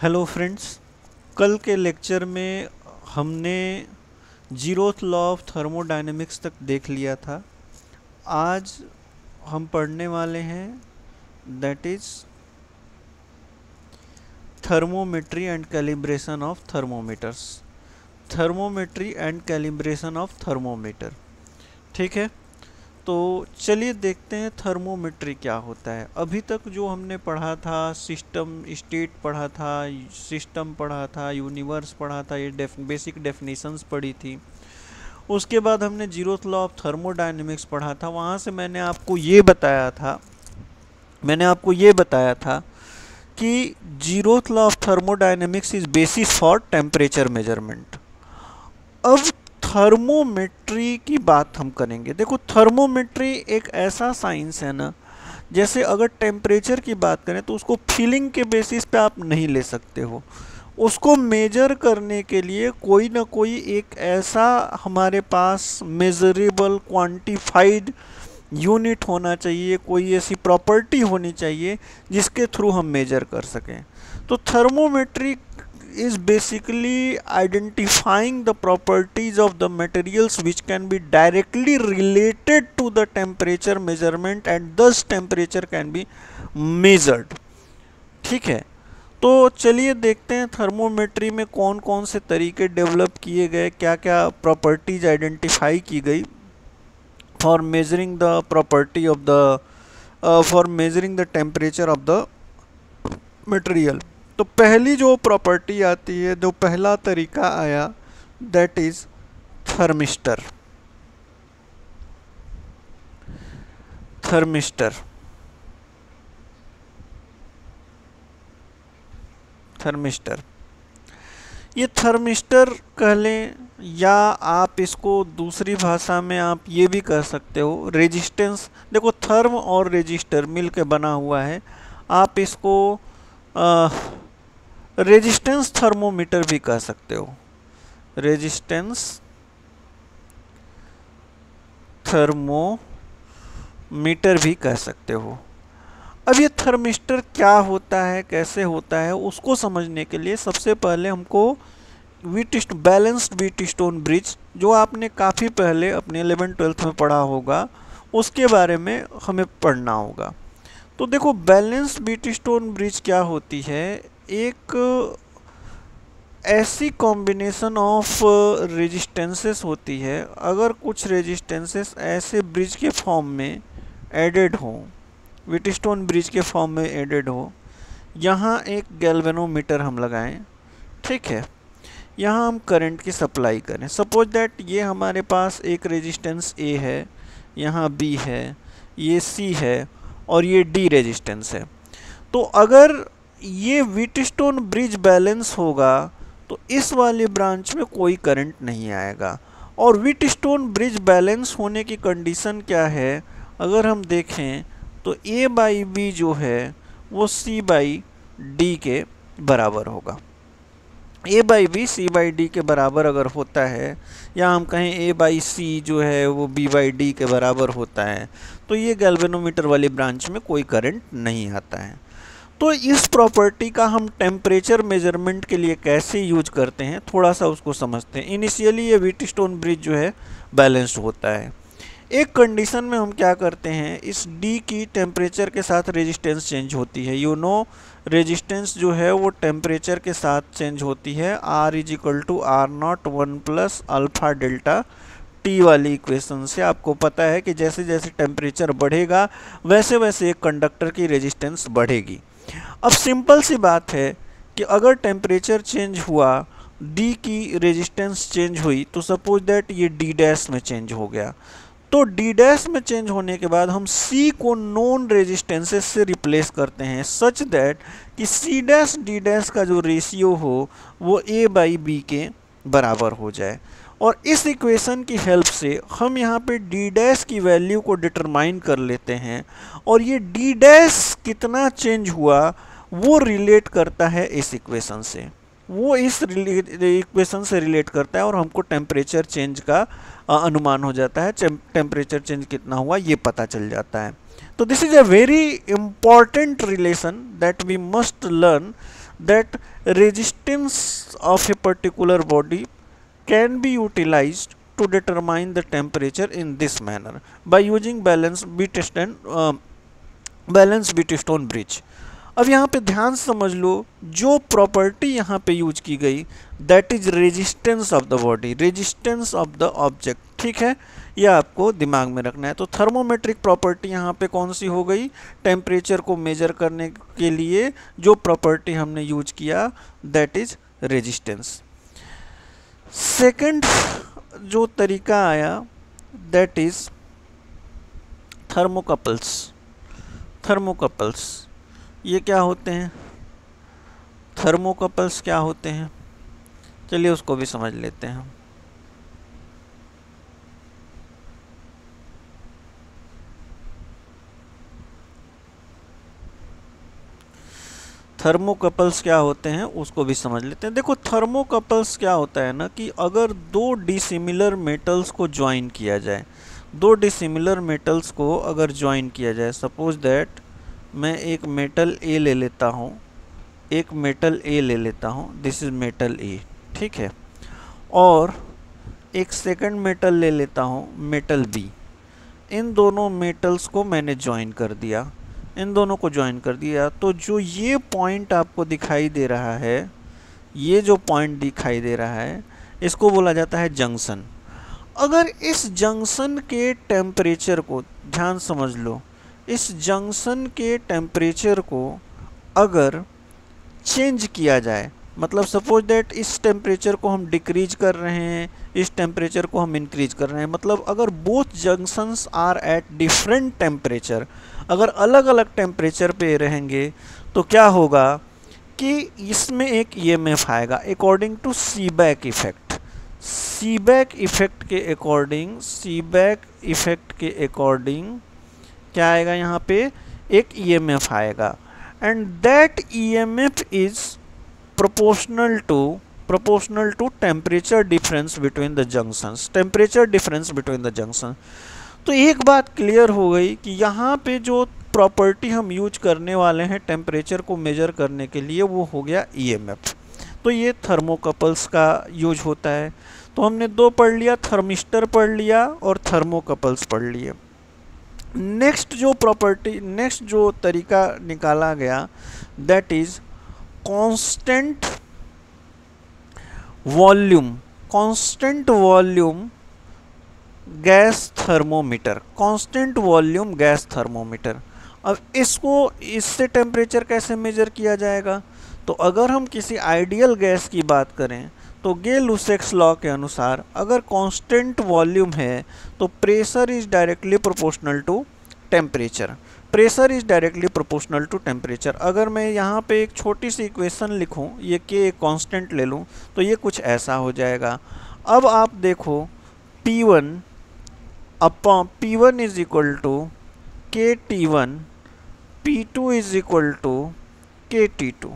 Hello friends, कल के lecture में हमने जीरोथ लॉ ऑफ थर्मोडायनेमिक्स तक देख लिया था। आज हम पढ़ने वाले हैं that is thermometry and calibration of thermometers. Thermometry and calibration of thermometer, ठीक है। तो चलिए देखते हैं थर्मोमेट्री क्या होता है। अभी तक जो हमने पढ़ा था, सिस्टम स्टेट पढ़ा था, सिस्टम पढ़ा था, यूनिवर्स पढ़ा था, ये बेसिक डेफिनेशंस पढ़ी थी। उसके बाद हमने जीरोथ लॉ ऑफ थर्मोडायनेमिक्स पढ़ा था। वहाँ से मैंने आपको ये बताया था कि zeroth law of thermodynamics is basis for temperature measurement. अब थर्मोमेट्री की बात हम करेंगे। देखो, थर्मोमेट्री एक ऐसा साइंस है ना, जैसे अगर टेम्परेचर की बात करें तो उसको फीलिंग के बेसिस पे आप नहीं ले सकते हो। उसको मेजर करने के लिए कोई ना कोई एक ऐसा हमारे पास मेजरेबल क्वांटिफाइड यूनिट होना चाहिए, कोई ऐसी प्रॉपर्टी होनी चाहिए जिसके थ्रू हम मेजर कर सकें। तो thermometry is basically identifying the properties of the materials which can be directly related to the temperature measurement and thus temperature can be measured। ठीक है, तो चलिए देखते हैं थर्मोमेट्री में कौन कौन से तरीके डेवलप किए गए, क्या क्या प्रॉपर्टीज आइडेंटिफाई की गई for measuring the property of the for measuring the temperature of the material. तो पहली जो प्रॉपर्टी आती है, जो पहला तरीका आया, that is thermistor. Thermistor thermistor ये थर्मिस्टर कह लें, या आप इसको दूसरी भाषा में आप ये भी कह सकते हो रेजिस्टेंस। देखो, थर्म और रेजिस्टर मिल के बना हुआ है। आप इसको रेजिस्टेंस थर्मोमीटर भी कह सकते हो, रेजिस्टेंस थर्मोमीटर भी कह सकते हो। अब ये थर्मिस्टर क्या होता है, कैसे होता है, उसको समझने के लिए सबसे पहले हमको बैलेंस्ड व्हीटस्टोन ब्रिज, जो आपने काफ़ी पहले अपने 11th-12th में पढ़ा होगा, उसके बारे में हमें पढ़ना होगा। तो देखो, बैलेंस्ड व्हीटस्टोन ब्रिज क्या होती है, एक ऐसी कॉम्बिनेशन ऑफ रेजिस्टेंसेस होती है। अगर कुछ रेजिस्टेंसेस ऐसे ब्रिज के फॉर्म में एडेड हो, व्हीटस्टोन ब्रिज के फॉर्म में एडेड हो, यहाँ एक गैल्वेनोमीटर हम लगाएं, ठीक है, यहाँ हम करंट की सप्लाई करें। सपोज दैट ये हमारे पास एक रेजिस्टेंस ए है, यहाँ बी है, ये सी है और ये डी रेजिस्टेंस है। तो अगर ये व्हीटस्टोन ब्रिज बैलेंस होगा तो इस वाली ब्रांच में कोई करंट नहीं आएगा। और व्हीटस्टोन ब्रिज बैलेंस होने की कंडीशन क्या है, अगर हम देखें तो ए बाई बी जो है वो सी बाई डी के बराबर होगा। A by B C by D के बराबर अगर होता है, या हम कहें ए बाई सी जो है वो बी बाई डी के बराबर होता है, तो ये गैल्वेनोमीटर वाली ब्रांच में कोई करंट नहीं आता है। तो इस प्रॉपर्टी का हम टेम्परेचर मेजरमेंट के लिए कैसे यूज करते हैं, थोड़ा सा उसको समझते हैं। इनिशियली ये व्हीटस्टोन ब्रिज जो है बैलेंस्ड होता है। एक कंडीशन में हम क्या करते हैं, इस डी की टेम्परेचर के साथ रेजिस्टेंस चेंज होती है। यू नो, रेजिस्टेंस जो है वो टेम्परेचर के साथ चेंज होती है। R is equal to R0 1 plus alpha delta T वाली इक्वेशन से आपको पता है कि जैसे जैसे टेम्परेचर बढ़ेगा वैसे वैसे एक कंडक्टर की रेजिस्टेंस बढ़ेगी। अब सिंपल सी बात है कि अगर टेम्परेचर चेंज हुआ, डी की रेजिस्टेंस चेंज हुई, तो सपोज दैट ये डी डैश में चेंज हो गया। तो डी डैश में चेंज होने के बाद हम सी को नॉन रेजिस्टेंसेस से रिप्लेस करते हैं, सच दैट कि सी डैश डी डैश का जो रेशियो हो वो ए बाई बी के बराबर हो जाए। और इस इक्वेशन की हेल्प से हम यहाँ पे डी डैश की वैल्यू को डिटरमाइन कर लेते हैं, और ये डी डैश कितना चेंज हुआ वो रिलेट करता है इस इक्वेशन से, वो इस इक्वेशन से रिलेट करता है, और हमको टेम्परेचर चेंज का अनुमान हो जाता है। टेम्परेचर चेंज कितना हुआ ये पता चल जाता है। तो this is a very important relation that we must learn that resistance of a particular body can be utilized to determine the temperature in this manner by using balance Wheatstone bridge. अब यहाँ पे ध्यान समझ लो, जो property यहाँ पे use की गई that is resistance of the body, resistance of the object, ठीक है, यह आपको दिमाग में रखना है। तो थर्मोमेट्रिक प्रॉपर्टी यहाँ पे कौन सी हो गई, टेम्परेचर को मेजर करने के लिए जो प्रॉपर्टी हमने यूज किया दैट इज रेजिस्टेंस। सेकंड जो तरीका आया दैट इज थर्मोकपल्स। थर्मोकपल्स ये क्या होते हैं, थर्मोकपल्स क्या होते हैं, चलिए उसको भी समझ लेते हैं। थर्मोकपल्स क्या होते हैं उसको भी समझ लेते हैं। देखो थर्मोकपल्स क्या होता है ना कि अगर दो डिसिमिलर मेटल्स को ज्वाइन किया जाए, दो डिसिमिलर मेटल्स को अगर ज्वाइन किया जाए, सपोज दैट मैं एक मेटल ए ले लेता हूँ, एक मेटल ए ले लेता हूँ, दिस इज मेटल ए, ठीक है, और एक सेकंड मेटल ले लेता हूँ मेटल बी। इन दोनों मेटल्स को मैंने ज्वाइन कर दिया, इन दोनों को ज्वाइन कर दिया, तो जो ये पॉइंट आपको दिखाई दे रहा है, ये जो पॉइंट दिखाई दे रहा है इसको बोला जाता है जंक्शन। अगर इस जंक्शन के टेम्परेचर को ध्यान समझ लो, इस जंक्शन के टेम्परेचर को अगर चेंज किया जाए, मतलब सपोज दैट इस टेम्परेचर को हम डिक्रीज कर रहे हैं, इस टेम्परेचर को हम इंक्रीज कर रहे हैं, मतलब अगर both junctions are at different temperature, अगर अलग अलग टेम्परेचर पे रहेंगे तो क्या होगा कि इसमें एक ईएमएफ आएगा according to Seebeck effect. Seebeck effect के अकॉर्डिंग, सीबैक इफेक्ट के अकॉर्डिंग क्या आएगा, यहाँ पे एक ईएमएफ आएगा, and that EMF is proportional to temperature difference between the junctions, temperature difference between the junction. तो एक बात क्लियर हो गई कि यहाँ पे जो प्रॉपर्टी हम यूज करने वाले हैं टेम्परेचर को मेजर करने के लिए वो हो गया ईएमएफ। तो ये थर्मोकपल्स का यूज होता है। तो हमने दो पढ़ लिया, थर्मिस्टर पढ़ लिया और थर्मोकपल्स पढ़ लिए। नेक्स्ट जो प्रॉपर्टी, नेक्स्ट जो तरीका निकाला गया that is constant volume, constant volume gas thermometer, constant volume gas thermometer. अब इसको, इससे टेम्परेचर कैसे मेजर किया जाएगा, तो अगर हम किसी आइडियल गैस की बात करें तो गे-लुसेक्स लॉ के अनुसार अगर कांस्टेंट वॉल्यूम है तो pressure is directly proportional to temperature, pressure is directly proportional to temperature. अगर मैं यहाँ पे एक छोटी सी इक्वेशन लिखूँ, ये के एक कांस्टेंट ले लूँ तो ये कुछ ऐसा हो जाएगा। अब आप देखो P1 upon P1 is equal to के T1, P2 is equal to के T2।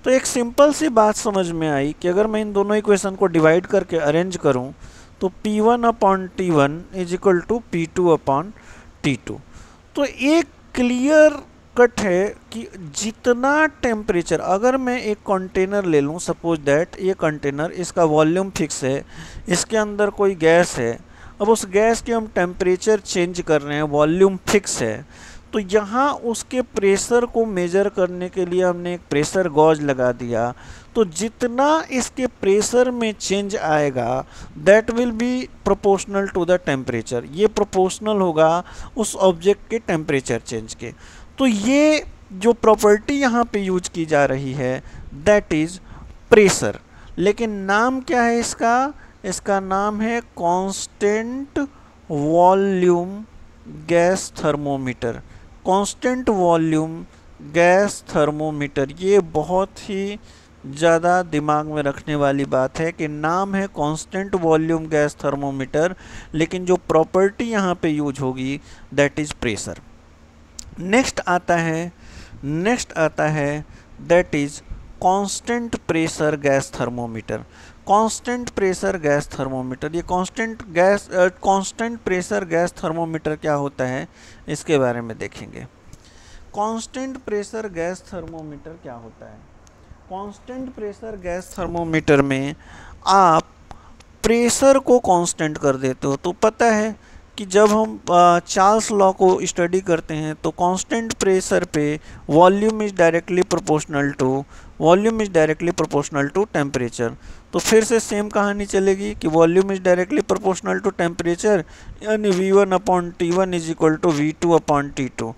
तो एक सिंपल सी बात समझ में आई कि अगर मैं इन दोनों इक्वेशन को डिवाइड करके अरेंज करूं तो P1 upon T1 is equal to P2 upon T2। तो एक क्लियर कट है कि जितना टेम्परेचर, अगर मैं एक कंटेनर ले लूं, सपोज दैट ये कंटेनर, इसका वॉल्यूम फिक्स है, इसके अंदर कोई गैस है, अब उस गैस के हम टेम्परेचर चेंज कर रहे हैं, वॉल्यूम फिक्स है, तो यहाँ उसके प्रेशर को मेजर करने के लिए हमने एक प्रेशर गॉज लगा दिया। तो जितना इसके प्रेशर में चेंज आएगा that will be proportional to the temperature, ये प्रोपोर्शनल होगा उस ऑब्जेक्ट के टेम्परेचर चेंज के। तो ये जो प्रॉपर्टी यहाँ पे यूज की जा रही है दैट इज प्रेशर, लेकिन नाम क्या है इसका, इसका नाम है constant volume gas thermometer, constant volume gas thermometer. ये बहुत ही ज़्यादा दिमाग में रखने वाली बात है कि नाम है कांस्टेंट वॉल्यूम गैस थर्मोमीटर, लेकिन जो प्रॉपर्टी यहाँ पे यूज होगी दैट इज प्रेशर। नेक्स्ट आता है that is constant pressure gas thermometer, constant pressure gas thermometer. ये कांस्टेंट प्रेशर गैस थर्मोमीटर क्या होता है इसके बारे में देखेंगे। कांस्टेंट प्रेशर गैस थर्मोमीटर क्या होता है, कांस्टेंट प्रेशर गैस थर्मोमीटर में आप प्रेशर को कांस्टेंट कर देते हो। तो पता है कि जब हम चार्ल्स लॉ को स्टडी करते हैं तो कांस्टेंट प्रेशर पे volume is directly proportional to temperature. तो फिर से सेम कहानी चलेगी कि volume is directly proportional to temperature, यानी V1/T1 is equal to V2/T2।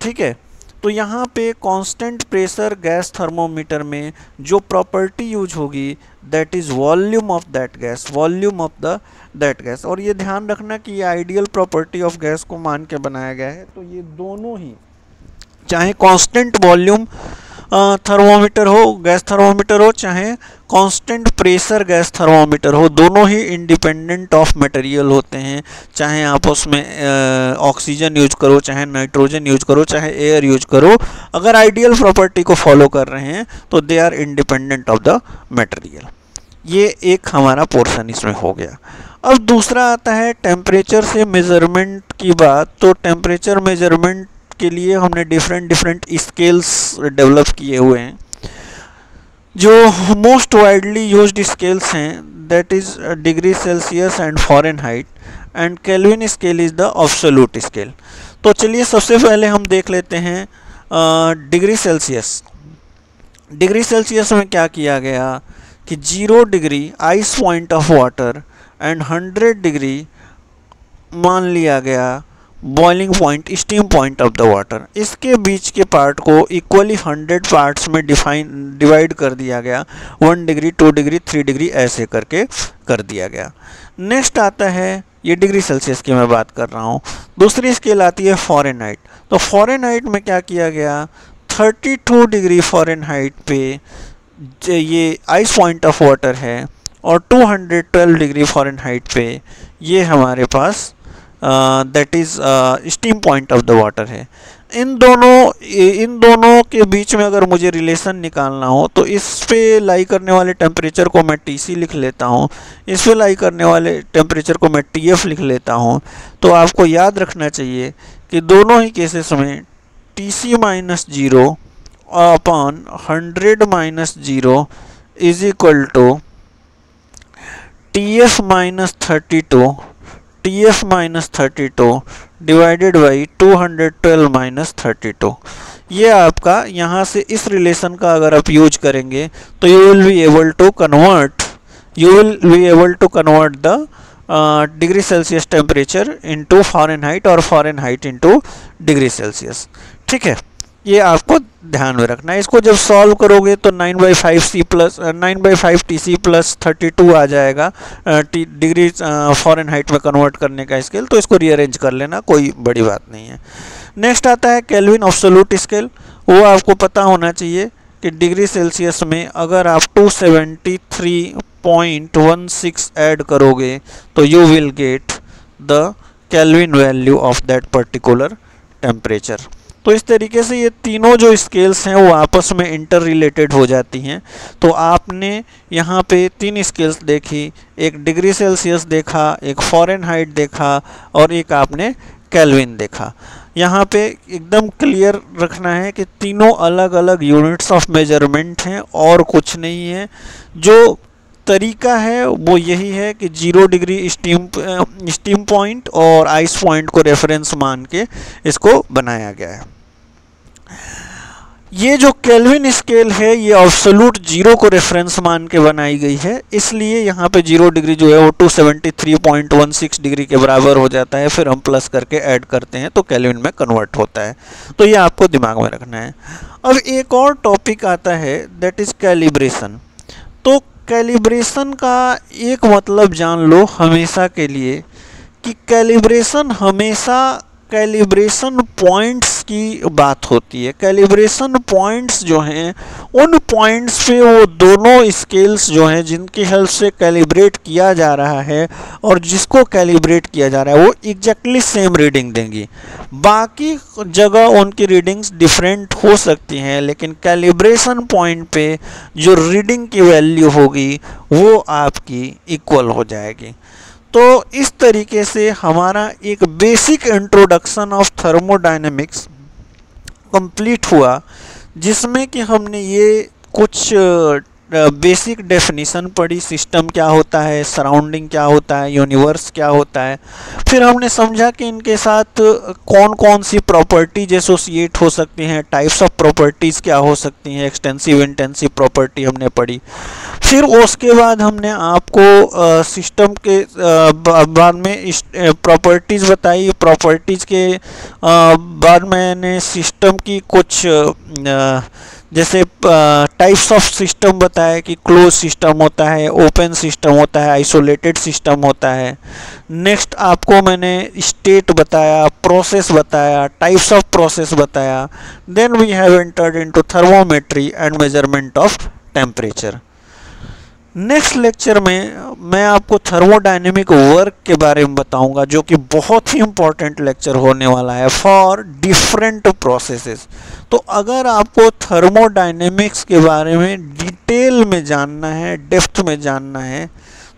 ठीक है, तो यहाँ पे कांस्टेंट प्रेशर गैस थर्मोमीटर में जो प्रॉपर्टी यूज होगी that is volume of that gas. और ये ध्यान रखना कि ये आइडियल प्रॉपर्टी ऑफ गैस को मान के बनाया गया है। तो ये दोनों ही, चाहे कांस्टेंट वॉल्यूम थर्मोमीटर हो, गैस थर्मोमीटर हो, चाहे कांस्टेंट प्रेशर गैस थर्मोमीटर हो, दोनों ही इंडिपेंडेंट ऑफ मटेरियल होते हैं। चाहे आप उसमें ऑक्सीजन यूज करो, चाहे नाइट्रोजन यूज करो, चाहे एयर यूज करो, अगर आइडियल प्रॉपर्टी को फॉलो कर रहे हैं तो they are independent of the material. ये एक हमारा पोर्शन इसमें हो गया। अब दूसरा आता है टेम्परेचर से मेज़रमेंट की बात। तो टेम्परेचर मेज़रमेंट के लिए हमने डिफरेंट स्केल्स डेवलप किए हुए हैं। जो मोस्ट वाइडली यूज्ड स्केल्स हैं that is degree Celsius and Fahrenheit, and kelvin scale is the absolute scale. तो चलिए सबसे पहले हम देख लेते हैं डिग्री सेल्सियस। डिग्री सेल्सियस में क्या किया गया कि 0 degree ice point of water and 100 degree मान लिया गया boiling point, steam point of the water. इसके बीच के पार्ट को इक्वली 100 पार्ट्स में डिवाइड कर दिया गया। 1 डिग्री, 2 डिग्री, 3 डिग्री ऐसे करके कर दिया गया। नेक्स्ट आता है, ये डिग्री सेल्सियस की मैं बात कर रहा हूँ। दूसरी स्केल आती है फ़ारेनहाइट। तो फ़ारेनहाइट में क्या किया गया, 32 डिग्री फ़ारेनहाइट पे ये आइस पॉइंट ऑफ वाटर है, और 212 डिग्री फ़ारेनहाइट पे ये हमारे पास that is steam point of the water है। इन दोनों के बीच में अगर मुझे रिलेशन निकालना हो तो इस पे लाई करने वाले टेम्परेचर को मैं TC लिख लेता हूँ, इस पे लाई करने वाले टेम्परेचर को मैं TF लिख लेता हूँ। तो आपको याद रखना चाहिए कि दोनों ही केसेस में TC - 0 upon 100 - 0 is equal to TF - 32 divided by 212 - 32। ये आपका यहाँ से इस रिलेशन का अगर आप यूज करेंगे तो you will be able to convert the degree Celsius temperature into Fahrenheit और फ़ारेनहाइट इनटू डिग्री सेल्सियस। ठीक है, ये आपको ध्यान में रखना है। इसको जब सॉल्व करोगे तो 9/5 TC प्लस 32 आ जाएगा डिग्री फ़ारेनहाइट में कन्वर्ट करने का स्केल। तो इसको रीअरेंज कर लेना, कोई बड़ी बात नहीं है। नेक्स्ट आता है केल्विन एब्सोल्यूट स्केल। वो आपको पता होना चाहिए कि डिग्री सेल्सियस में अगर आप 273.16 ऐड करोगे तो you will get the kelvin value of that particular temperature. तो इस तरीके से ये तीनों जो स्केल्स हैं वो आपस में इंटर रिलेटेड हो जाती हैं। तो आपने यहाँ पे 3 स्केल्स देखी, एक डिग्री सेल्सियस देखा, एक फ़ारेनहाइट देखा, और एक आपने केल्विन देखा। यहाँ पे एकदम क्लियर रखना है कि तीनों अलग अलग यूनिट्स ऑफ मेजरमेंट हैं और कुछ नहीं है। जो तरीका है वो यही है कि 0 डिग्री स्टीम पॉइंट और आइस पॉइंट को रेफरेंस मान के इसको बनाया गया है। ये जो केल्विन स्केल है ये एब्सोल्यूट 0 को रेफरेंस मान के बनाई गई है, इसलिए यहाँ पे 0 डिग्री जो है वो 273.16 डिग्री के बराबर हो जाता है। फिर हम प्लस करके ऐड करते हैं तो केल्विन में कन्वर्ट होता है। तो ये आपको दिमाग में रखना है। अब एक और टॉपिक आता है दैट इज़ कैलिब्रेशन। तो कैलिब्रेशन का एक मतलब जान लो हमेशा के लिए कि कैलिब्रेशन हमेशा कैलिब्रेशन पॉइंट्स की बात होती है। कैलिब्रेशन पॉइंट्स जो हैं उन पॉइंट्स पे वो दोनों स्केल्स जो हैं जिनकी हेल्प से कैलिब्रेट किया जा रहा है और जिसको कैलिब्रेट किया जा रहा है वो एग्जैक्टली सेम रीडिंग देंगी। बाकी जगह उनकी रीडिंग्स डिफरेंट हो सकती हैं, लेकिन कैलिब्रेशन पॉइंट पे जो रीडिंग की वैल्यू होगी वो आपकी इक्वल हो जाएगी। तो इस तरीके से हमारा एक basic introduction of thermodynamics complete हुआ, जिसमें कि हमने ये कुछ बेसिक डेफिनीशन पढ़ी, सिस्टम क्या होता है, सराउंडिंग क्या होता है, यूनिवर्स क्या होता है। फिर हमने समझा कि इनके साथ कौन कौन सी प्रॉपर्टीज एसोसिएट हो सकती हैं, टाइप्स ऑफ प्रॉपर्टीज़ क्या हो सकती हैं, एक्सटेंसिव इंटेंसिव प्रॉपर्टी हमने पढ़ी। फिर उसके बाद हमने आपको सिस्टम के बाद में प्रॉपर्टीज़ बताई। प्रॉपर्टीज़ के बाद मैंने सिस्टम की कुछ जैसे टाइप्स ऑफ सिस्टम बताया कि क्लोज सिस्टम होता है, ओपन सिस्टम होता है, आइसोलेटेड सिस्टम होता है। नेक्स्ट आपको मैंने स्टेट बताया, प्रोसेस बताया, टाइप्स ऑफ प्रोसेस बताया। Then we have entered into thermometry and measurement of temperature. Next lecture में मैं आपको थर्मोडायनेमिक वर्क के बारे में बताऊंगा, जो कि बहुत ही इंपॉर्टेंट लेक्चर होने वाला है फॉर डिफरेंट प्रोसेसेस। तो अगर आपको थर्मोडायनेमिक्स के बारे में डिटेल में जानना है, डेप्थ में जानना है,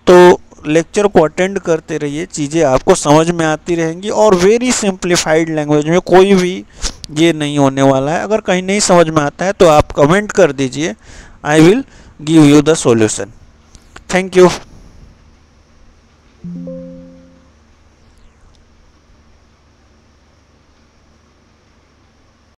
तो लेक्चर को अटेंड करते रहिए, चीज़ें आपको समझ में आती रहेंगी और वेरी सिंप्लीफाइड लैंग्वेज में, कोई भी ये नहीं होने वाला है। अगर कहीं नहीं समझ में आता है तो आप कमेंट कर दीजिए, I will give you the solution. Thank you.